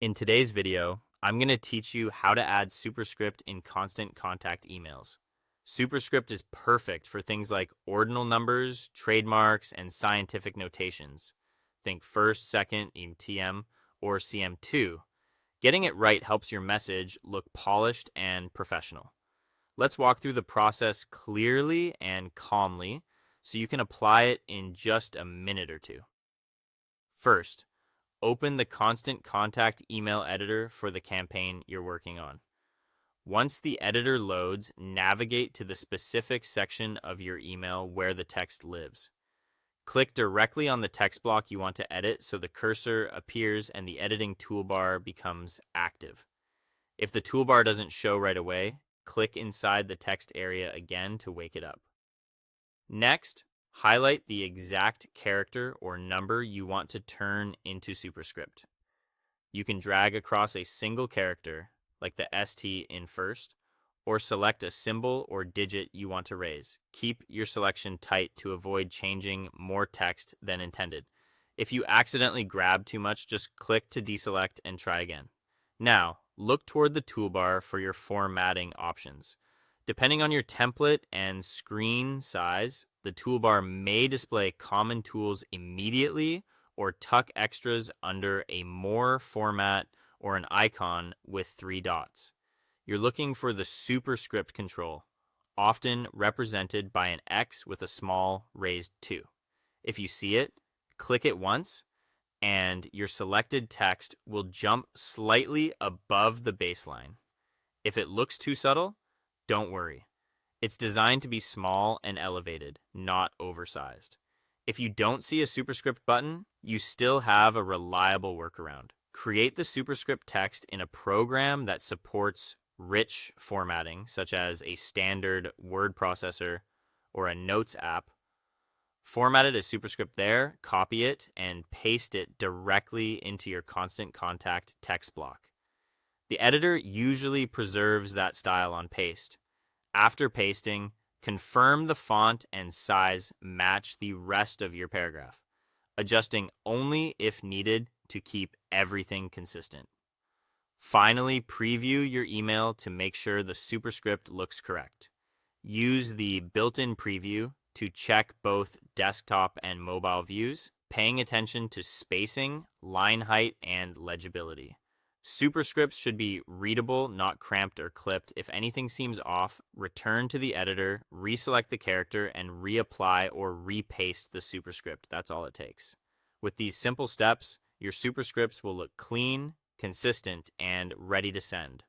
In today's video, I'm going to teach you how to add Superscript in constant contact emails. Superscript is perfect for things like ordinal numbers, trademarks, and scientific notations. Think first, second, EMTM, or CM2. Getting it right helps your message look polished and professional. Let's walk through the process clearly and calmly so you can apply it in just a minute or two. First, open the Constant Contact email editor for the campaign you're working on. Once the editor loads, navigate to the specific section of your email where the text lives. Click directly on the text block you want to edit so the cursor appears and the editing toolbar becomes active. If the toolbar doesn't show right away, click inside the text area again to wake it up. Next, highlight the exact character or number you want to turn into Superscript. You can drag across a single character, like the ST in first, or select a symbol or digit you want to raise. Keep your selection tight to avoid changing more text than intended. If you accidentally grab too much, just click to deselect and try again. Now, look toward the toolbar for your formatting options. Depending on your template and screen size, the toolbar may display common tools immediately or tuck extras under a more format or an icon with 3 dots. You're looking for the Superscript control, often represented by an X with a small raised 2. If you see it, click it once, and your selected text will jump slightly above the baseline. If it looks too subtle, don't worry. It's designed to be small and elevated, not oversized. If you don't see a Superscript button, you still have a reliable workaround. Create the Superscript text in a program that supports rich formatting, such as a standard word processor or a notes app. Format it as Superscript there, copy it, and paste it directly into your Constant Contact text block. The editor usually preserves that style on paste. After pasting, confirm the font and size match the rest of your paragraph, adjusting only if needed to keep everything consistent. Finally, preview your email to make sure the Superscript looks correct. Use the built-in preview to check both desktop and mobile views, paying attention to spacing, line height, and legibility. Superscripts should be readable, not cramped or clipped. If anything seems off, return to the editor, reselect the character, and reapply or repaste the superscript. That's all it takes. With these simple steps, your superscripts will look clean, consistent, and ready to send.